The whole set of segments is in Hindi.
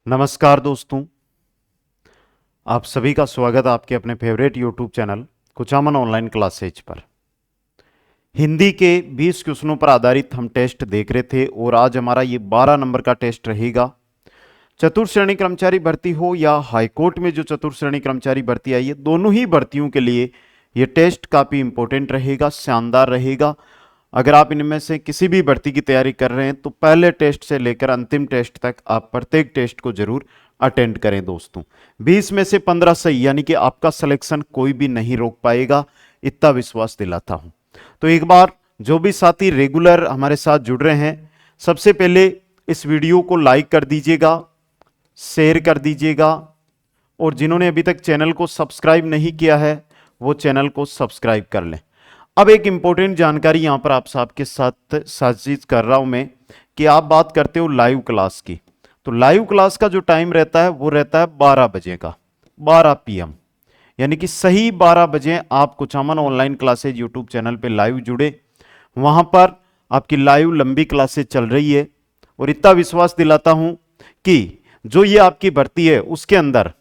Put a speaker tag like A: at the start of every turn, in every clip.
A: नमस्कार दोस्तों, आप सभी का स्वागत है आपके अपने favourite YouTube channel Kuchaman online classes पर। हिंदी के 20 क्वेश्चनों पर आधारित हम टेस्ट देख रहे थे और आज हमारा ये 12 नंबर का टेस्ट रहेगा। चतुर्थ श्रेणी कर्मचारी भर्ती हो या हाईकोर्ट में जो चतुर्थ श्रेणी कर्मचारी भर्ती आई है, दोनों ही भर्तियों के लिए ये टेस्ट काफ़ी इंपॉर्टेंट रहेगा, शानदार रहेगा। अगर आप इनमें से किसी भी भर्ती की तैयारी कर रहे हैं तो पहले टेस्ट से लेकर अंतिम टेस्ट तक आप प्रत्येक टेस्ट को जरूर अटेंड करें दोस्तों। 20 में से 15 सही, यानी कि आपका सिलेक्शन कोई भी नहीं रोक पाएगा, इतना विश्वास दिलाता हूं। तो एक बार जो भी साथी रेगुलर हमारे साथ जुड़ रहे हैं, सबसे पहले इस वीडियो को लाइक कर दीजिएगा, शेयर कर दीजिएगा और जिन्होंने अभी तक चैनल को सब्सक्राइब नहीं किया है वो चैनल को सब्सक्राइब कर लें। अब एक इंपॉर्टेंट जानकारी यहां पर आप सबके साथ साझा कर रहा हूं मैं कि आप बात करते हो लाइव क्लास की, तो लाइव क्लास का जो टाइम रहता है वो रहता है 12 बजे का, 12 PM, यानी कि सही 12 बजे आप Kuchaman online classes YouTube channel पे लाइव जुड़े। वहां पर आपकी लाइव लंबी क्लासेज चल रही है और इतना विश्वास दिलाता हूं कि जो ये आपकी भर्ती है उसके अंदर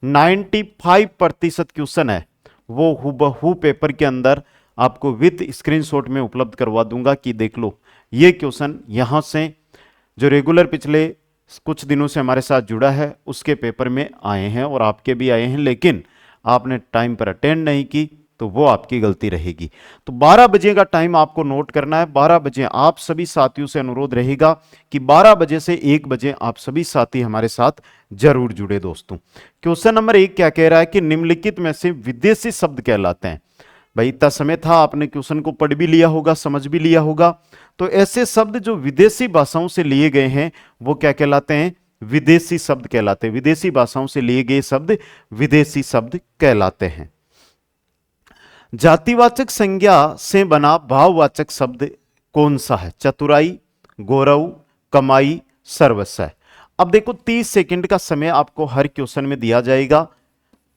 A: 95% क्वेश्चन है वो हूबहू पेपर के अंदर आपको विद स्क्रीनशॉट में उपलब्ध करवा दूंगा कि देख लो ये क्वेश्चन यहां से जो रेगुलर पिछले कुछ दिनों से हमारे साथ जुड़ा है उसके पेपर में आए हैं और आपके भी आए हैं, लेकिन आपने टाइम पर अटेंड नहीं की तो वो आपकी गलती रहेगी। तो 12 बजे का टाइम आपको नोट करना है। 12 बजे आप सभी साथियों से अनुरोध रहेगा कि 12 बजे से 1 बजे आप सभी साथी हमारे साथ जरूर जुड़े दोस्तों। क्वेश्चन नंबर 1 क्या कह रहा है कि निम्नलिखित में से विदेशी शब्द कहलाते हैं। भाई इतना समय था, आपने क्वेश्चन को पढ़ भी लिया होगा, समझ भी लिया होगा। तो ऐसे शब्द जो विदेशी भाषाओं से लिए गए हैं वो क्या कहलाते हैं? विदेशी शब्द कहलाते हैं। विदेशी भाषाओं से लिए गए शब्द विदेशी शब्द कहलाते हैं। जातिवाचक संज्ञा से बना भाववाचक शब्द कौन सा है? चतुराई, गौरव, कमाई, सर्वस्व। अब देखो 30 सेकंड का समय आपको हर क्वेश्चन में दिया जाएगा,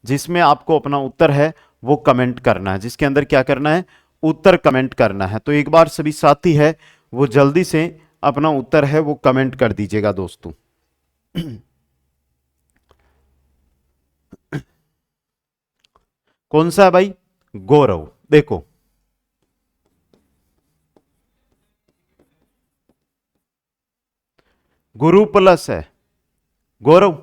A: जिसमें आपको अपना उत्तर है वो कमेंट करना है। जिसके अंदर क्या करना है? उत्तर कमेंट करना है। तो एक बार सभी साथी है वो जल्दी से अपना उत्तर है वो कमेंट कर दीजिएगा दोस्तों। कौन सा है भाई? गौरव। देखो गुरु प्लस है गौरव।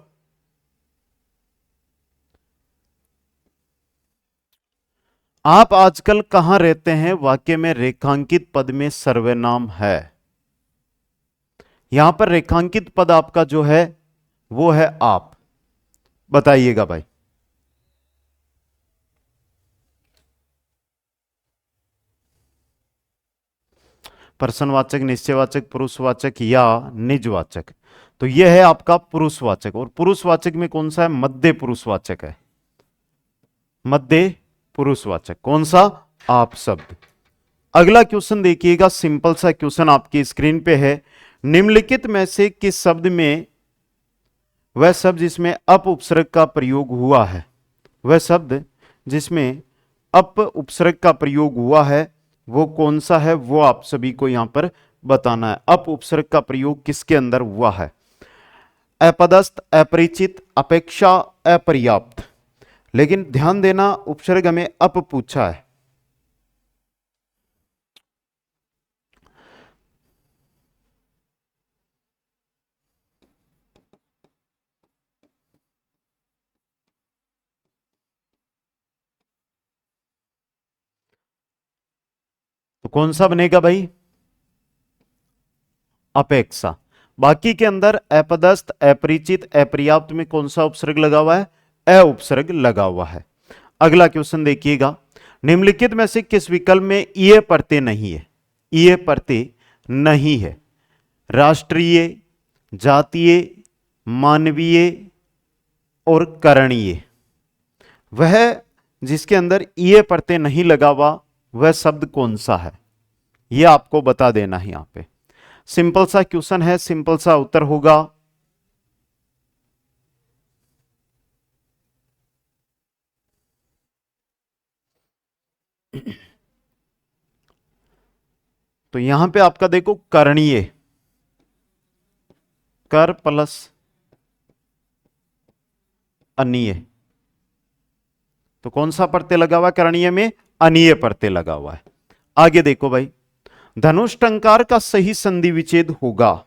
A: आप आजकल कहां रहते हैं वाक्य में रेखांकित पद में सर्वनाम है। यहां पर रेखांकित पद आपका जो है वो है आप। बताइएगा भाई। पर्सनवाचक, निश्चयवाचक, पुरुषवाचक या निजवाचक? तो यह है आपका पुरुषवाचक। और पुरुषवाचक में कौन सा है? मध्य पुरुषवाचक है। मध्य पुरुषवाचक कौन सा? आप शब्द। अगला क्वेश्चन देखिएगा, सिंपल सा क्वेश्चन आपकी स्क्रीन पे है। निम्नलिखित में से किस शब्द में वह शब्द जिसमें अप उपसर्ग का प्रयोग हुआ है, वह शब्द जिसमें अप उपसर्ग का प्रयोग हुआ है वो कौन सा है? वो आप सभी को यहां पर बताना है। अप उपसर्ग का प्रयोग किसके अंदर हुआ है? अपदस्थ, अपरिचित, अपेक्षा, अपर्याप्त। लेकिन ध्यान देना उपसर्ग हमें अप पूछा है। तो कौन सा बनेगा भाई? अपेक्षा। बाकी के अंदर अपदस्थ, अपरिचित, अपर्याप्त में कौन सा उपसर्ग लगा हुआ है? अ उपसर्ग लगा हुआ है। अगला क्वेश्चन देखिएगा, निम्नलिखित में से किस विकल्प में ये प्रत्यय नहीं है? ये प्रत्यय नहीं है। राष्ट्रीय, जातीय, मानवीय और करणीय। वह जिसके अंदर ये प्रत्यय नहीं लगा हुआ वह शब्द कौन सा है? यह आपको बता देना है। यहां पे सिंपल सा क्वेश्चन है, सिंपल सा उत्तर होगा। तो यहां पे आपका देखो करणीय, कर प्लस अनीय। तो कौन सा प्रत्यय लगा हुआ है करणीय में? अनीय प्रत्यय लगा हुआ है। आगे देखो भाई, धनुष टंकार का सही संधि विच्छेद होगा।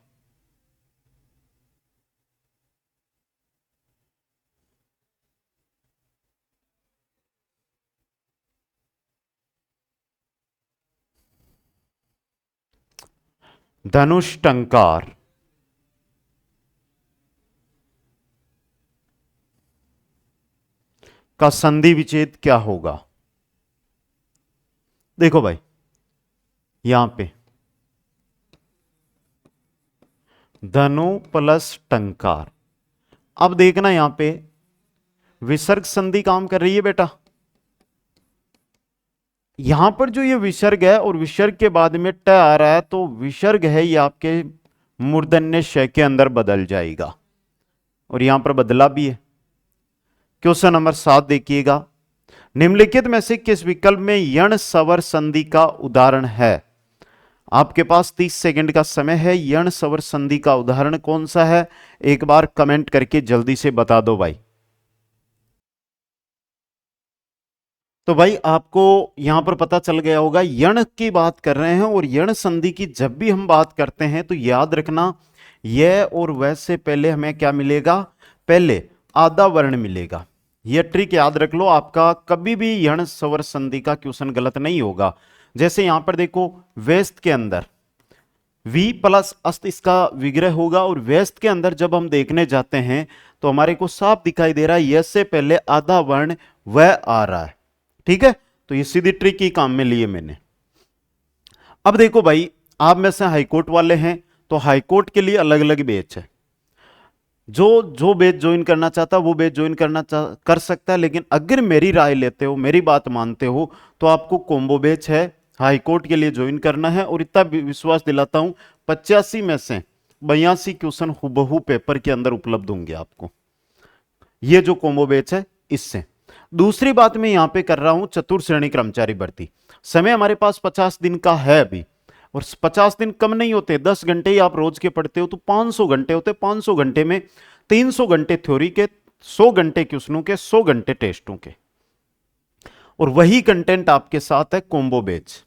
A: धनुष टंकार का संधि विच्छेद क्या होगा? देखो भाई, यहां पे धनु प्लस टंकार। अब देखना यहां पे विसर्ग संधि काम कर रही है बेटा। यहां पर जो ये विसर्ग है और विसर्ग के बाद में ट आ रहा है, तो विसर्ग है ये आपके मूर्धन्य श के अंदर बदल जाएगा, और यहां पर बदला भी है। क्वेश्चन नंबर 7 देखिएगा, निम्नलिखित में से किस विकल्प में यण सवर संधि का उदाहरण है? आपके पास 30 सेकंड का समय है। यण सवर संधि का उदाहरण कौन सा है? एक बार कमेंट करके जल्दी से बता दो भाई। तो भाई आपको यहां पर पता चल गया होगा, यण की बात कर रहे हैं, और यण संधि की जब भी हम बात करते हैं तो याद रखना, यह और वह से पहले हमें क्या मिलेगा? पहले आधा वर्ण मिलेगा। यह ट्रिक याद रख लो, आपका कभी भी यण स्वर संधि का क्वेश्चन गलत नहीं होगा। जैसे यहां पर देखो, वेस्ट के अंदर वी प्लस अस्त इसका विग्रह होगा, और वेस्ट के अंदर जब हम देखने जाते हैं तो हमारे को साफ दिखाई दे रहा है यह से पहले आधा वर्ण वह आ रहा है। ठीक है, तो ये सीधी ट्रिक ही काम में लिए मैंने। अब देखो भाई, आप में से हाईकोर्ट वाले हैं, तो हाईकोर्ट के लिए अलग अलग बैच है। जो जो बैच ज्वाइन करना चाहता है वो बैच ज्वाइन कर सकता है, लेकिन अगर मेरी राय लेते हो, मेरी बात मानते हो, तो आपको कॉम्बो बैच है हाईकोर्ट के लिए ज्वाइन करना है। और इतना विश्वास दिलाता हूं, 85 में से 82 क्वेश्चन हुबहू पेपर के अंदर उपलब्ध होंगे आपको, ये जो कॉम्बो बैच है इससे। दूसरी बात मैं यहां पे कर रहा हूं चतुर्थ श्रेणी कर्मचारी भर्ती। समय हमारे पास 50 दिन का है अभी, और 50 दिन कम नहीं होते। 10 घंटे ही आप रोज के पढ़ते हो तो 500 घंटे होते। 500 घंटे में 300 घंटे थ्योरी के, 100 घंटे क्वेश्चनों के, 100 घंटे टेस्टों के, और वही कंटेंट आपके साथ है कॉम्बो बैच।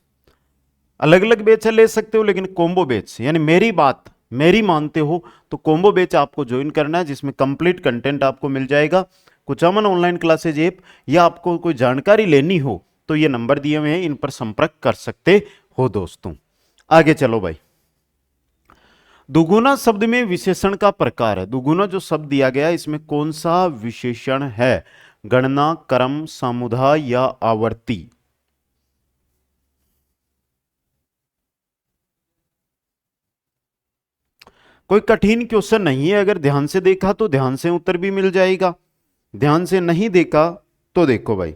A: अलग अलग बैच ले सकते हो, लेकिन कॉम्बो बैच यानी मेरी बात मेरी मानते हो तो कॉम्बो बैच आपको ज्वाइन करना है, जिसमें कंप्लीट कंटेंट आपको मिल जाएगा। कुचामन ऑनलाइन क्लासेज ऐप, या आपको कोई जानकारी लेनी हो तो ये नंबर दिए हुए हैं, इन पर संपर्क कर सकते हो दोस्तों। आगे चलो भाई, दुगुना शब्द में विशेषण का प्रकार है। दुगुना जो शब्द दिया गया है इसमें कौन सा विशेषण है? गणना, क्रम, समुदाय या आवर्ती? कोई कठिन क्वेश्चन नहीं है, अगर ध्यान से देखा तो ध्यान से उत्तर भी मिल जाएगा, ध्यान से नहीं देखा तो देखो भाई,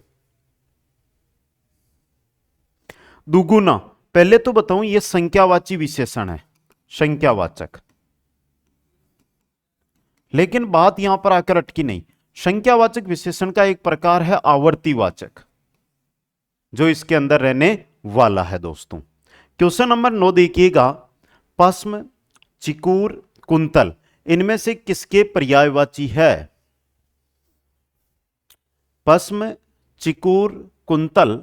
A: दुगुना, पहले तो बताऊं यह संख्यावाची विशेषण है, संख्यावाचक। लेकिन बात यहां पर आकर अटकी नहीं। संख्यावाचक विशेषण का एक प्रकार है आवर्तीवाचक, जो इसके अंदर रहने वाला है दोस्तों। क्वेश्चन नंबर 9 देखिएगा, पश्म, चिकूर, कुंतल, इनमें से किसके पर्यायवाची है? पश्म, चिकूर, कुंतल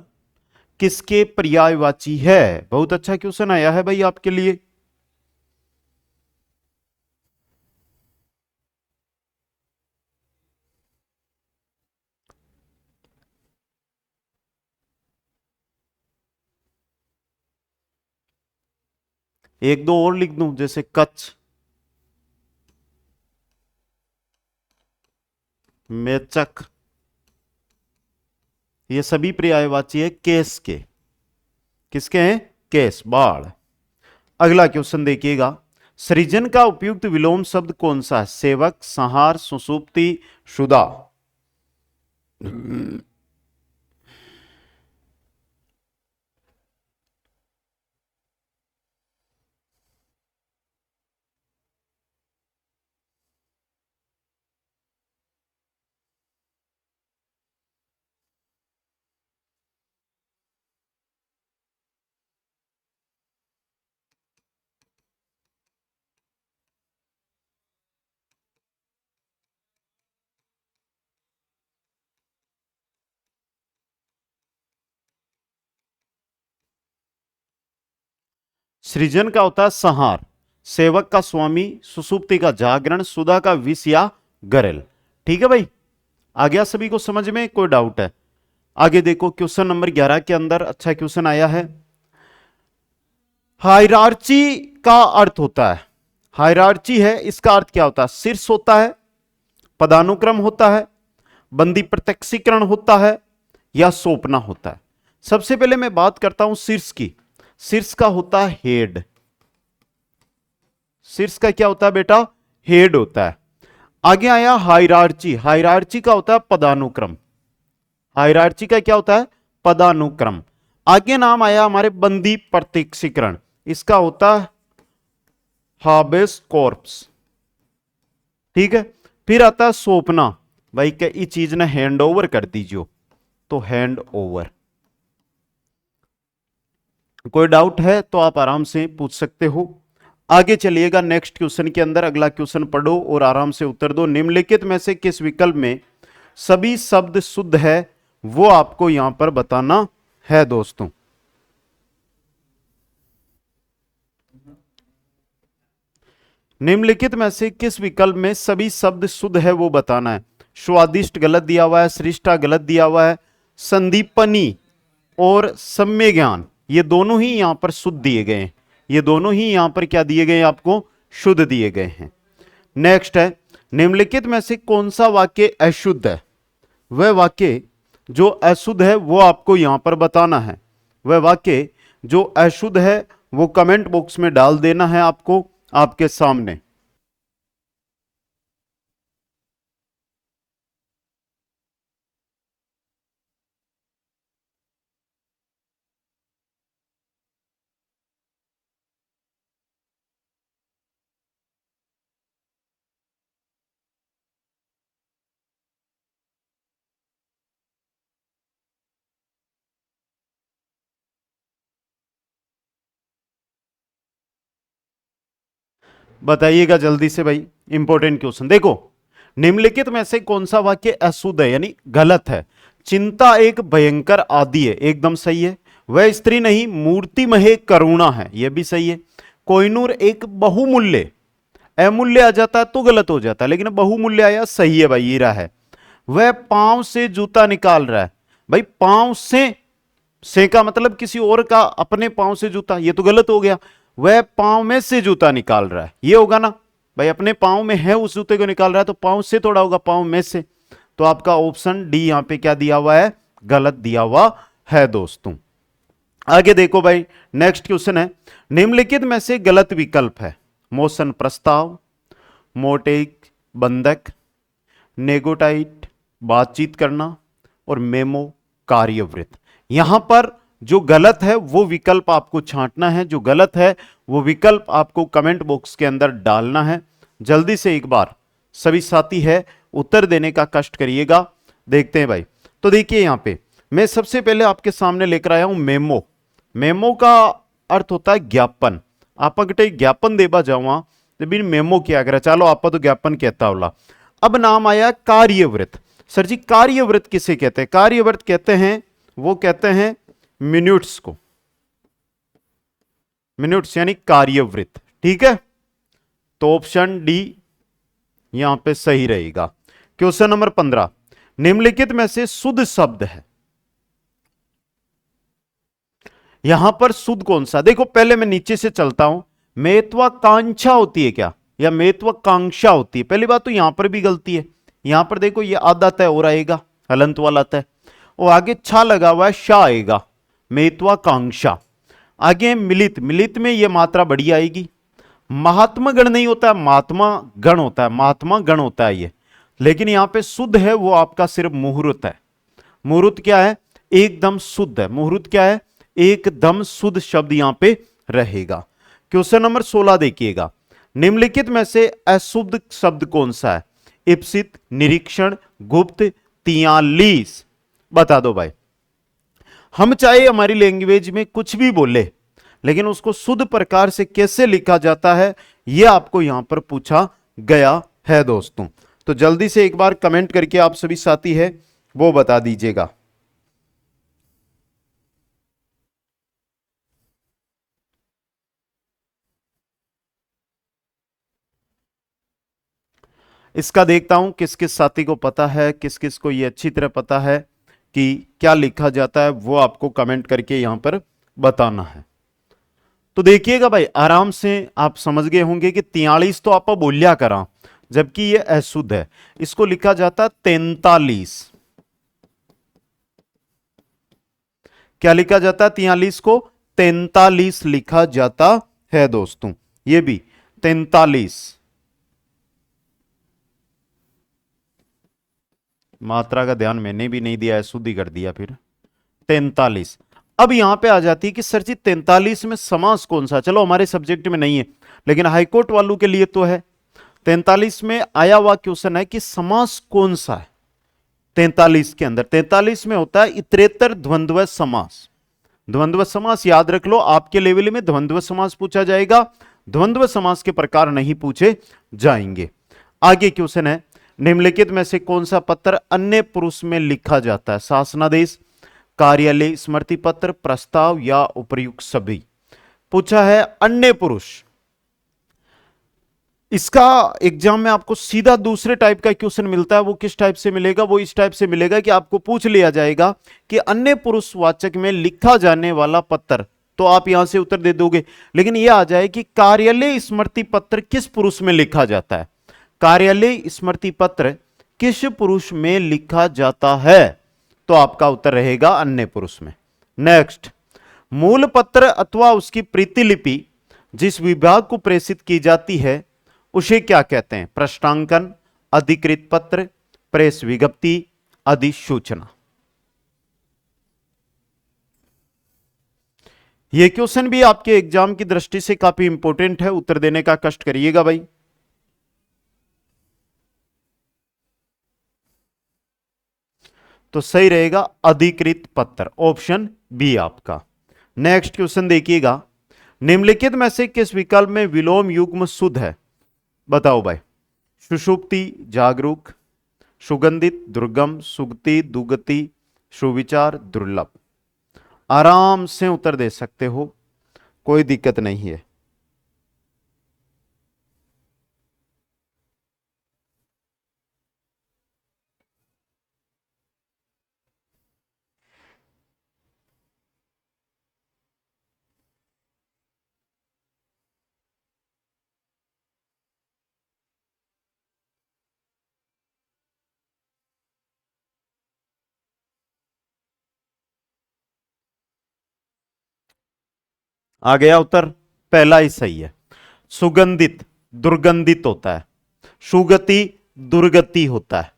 A: किसके पर्यायवाची है? बहुत अच्छा क्वेश्चन आया है भाई आपके लिए। एक दो और लिख दूं, जैसे कच्छ, मेचक, ये सभी पर्यायवाची है केस के। किसके हैं? केस, बाढ़। अगला क्वेश्चन देखिएगा, सृजन का उपयुक्त विलोम शब्द कौन सा है? सेवक, संहार, सुषुप्ति, शुदा? सृजन का होता है संहार, सेवक का स्वामी, सुसुप्ति का जागरण, सुधा का विष या गरल। ठीक है भाई, आ गया सभी को समझ में, कोई डाउट है? आगे देखो क्वेश्चन नंबर 11 के अंदर अच्छा क्वेश्चन आया है। हायरार्ची का अर्थ होता है, हायरार्ची है, इसका अर्थ क्या होता है? शीर्ष होता है, पदानुक्रम होता है, बंदी प्रत्यक्षीकरण होता है, या सौंपना होता है। सबसे पहले मैं बात करता हूं शीर्ष की। शीर्ष का होता है हेड। शीर्ष का क्या होता है बेटा? हेड होता है। आगे आया हायरार्ची। हायरार्ची का होता है पदानुक्रम। हायरार्ची का क्या होता है? पदानुक्रम। आगे नाम आया हमारे बंदी प्रत्यक्षीकरण, इसका होता है हाबेस कॉर्प्स। ठीक है, फिर आता है सौंपना। भाई क्या ये चीज ने हैंड ओवर कर दीजिए, तो हैंड ओवर। कोई डाउट है तो आप आराम से पूछ सकते हो। आगे चलिएगा नेक्स्ट क्वेश्चन के अंदर, अगला क्वेश्चन पढ़ो और आराम से उत्तर दो। निम्नलिखित में से किस विकल्प में सभी शब्द शुद्ध है, वो आपको यहां पर बताना है दोस्तों। निम्नलिखित में से किस विकल्प में सभी शब्द शुद्ध है वो बताना है। स्वादिष्ट गलत दिया हुआ है, श्रेष्ठा गलत दिया हुआ है, संदीपनी और सम्य ज्ञान ये दोनों ही यहां पर शुद्ध दिए गए हैं। ये दोनों ही यहां पर क्या दिए गए हैं? आपको शुद्ध दिए गए हैं। नेक्स्ट है, निम्नलिखित में से कौन सा वाक्य अशुद्ध है? वह वाक्य जो अशुद्ध है वो आपको यहां पर बताना है। वह वाक्य जो अशुद्ध है वो कमेंट बॉक्स में डाल देना है आपको, आपके सामने। बताइएगा जल्दी से भाई, इंपॉर्टेंट क्वेश्चन देखो। निम्नलिखित में से कौन सा वाक्य अशुद्ध है यानी गलत है? चिंता एक भयंकर आदि है, एकदम सही है। वह स्त्री नहीं मूर्तिमय करुणा है, यह भी सही है। कोहिनूर एक बहुमूल्य, अमूल्य आ जाता है तो गलत हो जाता है, लेकिन बहुमूल्य आया, सही है भाई, हीरा है। वह पांव से जूता निकाल रहा है, भाई पांव से का मतलब किसी और का, अपने पांव से जूता, ये तो गलत हो गया। वह पांव में से जूता निकाल रहा है, ये होगा ना भाई, अपने पांव में है उस जूते को निकाल रहा है तो पांव से थोड़ा होगा, पांव में से। तो आपका ऑप्शन डी यहां पे क्या दिया हुआ है? गलत दिया हुआ है दोस्तों। आगे देखो भाई, नेक्स्ट क्वेश्चन है, निम्नलिखित में से गलत विकल्प है। मोशन प्रस्ताव, मोटेक बंधक, नेगोटाइट बातचीत करना, और मेमो कार्यवृत्त। यहां पर जो गलत है वो विकल्प आपको छांटना है, जो गलत है वो विकल्प आपको कमेंट बॉक्स के अंदर डालना है। जल्दी से एक बार सभी साथी है उत्तर देने का कष्ट करिएगा। देखते हैं भाई, तो देखिए यहां पे मैं सबसे पहले आपके सामने लेकर आया हूं मेमो। मेमो का अर्थ होता है ज्ञापन। आप अगर ज्ञापन देवा जाओ तो बिन मेमो क्या करा, चलो आप तो ज्ञापन कहता होला। अब नाम आया कार्यवृत्त। सर जी कार्यवृत्त किसे कहते हैं? कार्यवृत्त कहते हैं, वो कहते हैं मिनट्स को, मिनट्स यानी कार्यवृत्त। ठीक है, तो ऑप्शन डी यहां पे सही रहेगा। क्वेश्चन नंबर 15, निम्नलिखित में से शुद्ध शब्द है। यहां पर शुद्ध कौन सा? देखो पहले मैं नीचे से चलता हूं। महत्वाकांक्षा होती है क्या, या महत्वाकांक्षा होती है? पहली बात तो यहां पर भी गलती है। यहां पर देखो ये आधा तय और आएगा, हलंत वाला तय, और आगे छा लगा हुआ है, शाह आएगा, महत्वाकांक्षा। आगे मिलित, मिलित में ये मात्रा बड़ी आएगी। महात्मा गण नहीं होता है, महात्मा गण होता है, महात्मा गण होता है ये। लेकिन यहां पे शुद्ध है वो आपका सिर्फ मुहूर्त है। मुहूर्त क्या है? एकदम शुद्ध है। मुहूर्त क्या है? एकदम शुद्ध शब्द यहां पे रहेगा। क्वेश्चन नंबर 16 देखिएगा, निम्नलिखित में से अशुद्ध शब्द कौन सा है? इप्सित, निरीक्षण, गुप्त, 43। बता दो भाई। हम चाहे हमारी लैंग्वेज में कुछ भी बोले, लेकिन उसको शुद्ध प्रकार से कैसे लिखा जाता है यह आपको यहां पर पूछा गया है दोस्तों। तो जल्दी से एक बार कमेंट करके आप सभी साथी है वो बता दीजिएगा। इसका देखता हूं किस किस साथी को पता है, किस किस को ये अच्छी तरह पता है कि क्या लिखा जाता है, वो आपको कमेंट करके यहां पर बताना है। तो देखिएगा भाई, आराम से आप समझ गए होंगे कि 43 तो आप बोलिया करा, जबकि ये अशुद्ध है, इसको लिखा जाता 43। क्या लिखा जाता है? 43 को 43 लिखा जाता है दोस्तों, ये भी 43। मात्रा का ध्यान मैंने भी नहीं दिया है, शुद्ध ही कर दिया फिर 43। अब यहां पे आ जाती है कि सर जी 43 में समास कौन सा? चलो हमारे सब्जेक्ट में नहीं है, लेकिन हाईकोर्ट वालों के लिए तो है। 43 में आया हुआ क्वेश्चन है कि समास कौन सा है 43 के अंदर। 43 में होता है इतरेतर द्वंद्व समास। द्वंद्व समास याद रख लो, आपके लेवल में द्वंद्व समास पूछा जाएगा, द्वंद्व समास के प्रकार नहीं पूछे जाएंगे। आगे क्वेश्चन है, निम्नलिखित में से कौन सा पत्र अन्य पुरुष में लिखा जाता है? शासनादेश, कार्यालय स्मृति पत्र, प्रस्ताव या उपर्युक्त सभी। पूछा है अन्य पुरुष। इसका एग्जाम में आपको सीधा दूसरे टाइप का क्वेश्चन मिलता है। वो किस टाइप से मिलेगा? वो इस टाइप से मिलेगा कि आपको पूछ लिया जाएगा कि अन्य पुरुषवाचक में लिखा जाने वाला पत्र, तो आप यहां से उत्तर दे दोगे। लेकिन यह आ जाए कि कार्यालय स्मृति पत्र किस पुरुष में लिखा जाता है? कार्यालय स्मृति पत्र किस पुरुष में लिखा जाता है? तो आपका उत्तर रहेगा अन्य पुरुष में। नेक्स्ट, मूल पत्र अथवा उसकी प्रतिलिपि जिस विभाग को प्रेषित की जाती है उसे क्या कहते हैं? प्रश्नांकन, अधिकृत पत्र, प्रेस विज्ञप्ति, अधिसूचना। यह क्वेश्चन भी आपके एग्जाम की दृष्टि से काफी इंपॉर्टेंट है, उत्तर देने का कष्ट करिएगा भाई। तो सही रहेगा अधिकृत पत्र, ऑप्शन बी आपका। नेक्स्ट क्वेश्चन देखिएगा, निम्नलिखित में से किस विकल्प में विलोम युग्म शुद्ध है? बताओ भाई। सुषुप्ति, जागरूक, सुगंधित, दुर्गम, सुगति, दुगति, सुविचार, दुर्लभ। आराम से उत्तर दे सकते हो, कोई दिक्कत नहीं है। आ गया उत्तर, पहला ही सही है। सुगंधित दुर्गंधित होता है, सुगति दुर्गति होता है,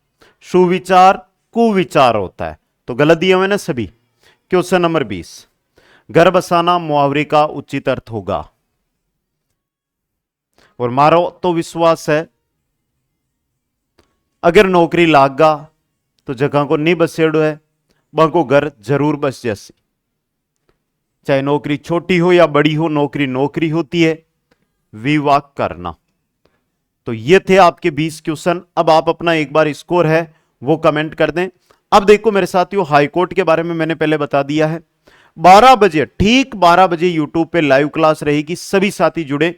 A: सुविचार कुविचार होता है। तो गलत दिया मैंने सभी। क्वेश्चन नंबर 20, घर बसाना मुहावरे का उचित अर्थ होगा। और मारो तो विश्वास है अगर नौकरी लागा तो जगह को नहीं बसेड़ो है, बाको घर जरूर बस जैसी। चाहे नौकरी छोटी हो या बड़ी हो, नौकरी नौकरी होती है। विवाह करना। तो ये थे आपके 20 क्वेश्चन। अब आप अपना एक बार स्कोर है वो कमेंट कर दें। अब देखो मेरे साथियों, हाईकोर्ट के बारे में मैंने पहले बता दिया है। 12 बजे, ठीक 12 बजे यूट्यूब पे लाइव क्लास रहेगी, सभी साथी जुड़े।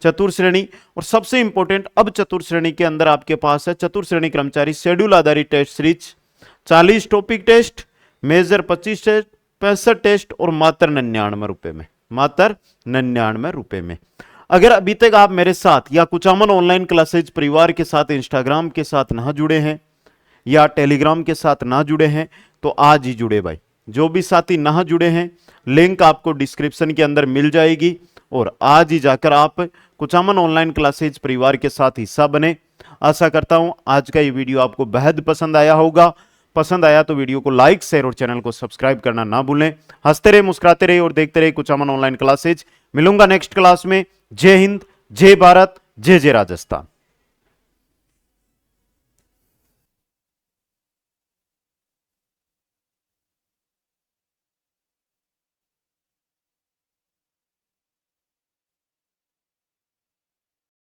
A: चतुर्थ श्रेणी, और सबसे इंपॉर्टेंट, अब चतुर्थ श्रेणी के अंदर आपके पास है चतुर्थ श्रेणी कर्मचारी शेड्यूल आधारित test series, 40 topic test, major 25 test, 65 test, और मात्र 99 रुपए में, मात्र 99 रुपए में। अगर अभी तक आप मेरे साथ या कुचामन ऑनलाइन क्लासेज परिवार के साथ इंस्टाग्राम के साथ ना जुड़े हैं या टेलीग्राम के साथ ना जुड़े हैं तो आज ही जुड़े भाई। जो भी साथी ना जुड़े हैं, लिंक आपको डिस्क्रिप्शन के अंदर मिल जाएगी, और आज ही जाकर आप कुचामन ऑनलाइन क्लासेज परिवार के साथ हिस्सा बने। आशा करता हूं आज का ये वीडियो आपको बेहद पसंद आया होगा। पसंद आया तो वीडियो को लाइक, शेयर और चैनल को सब्सक्राइब करना ना भूलें। हंसते रहे, मुस्कुराते रहे और देखते रहे कुचामन ऑनलाइन क्लासेज। मिलूंगा नेक्स्ट क्लास में। जय हिंद, जय भारत, जय जय राजस्थान।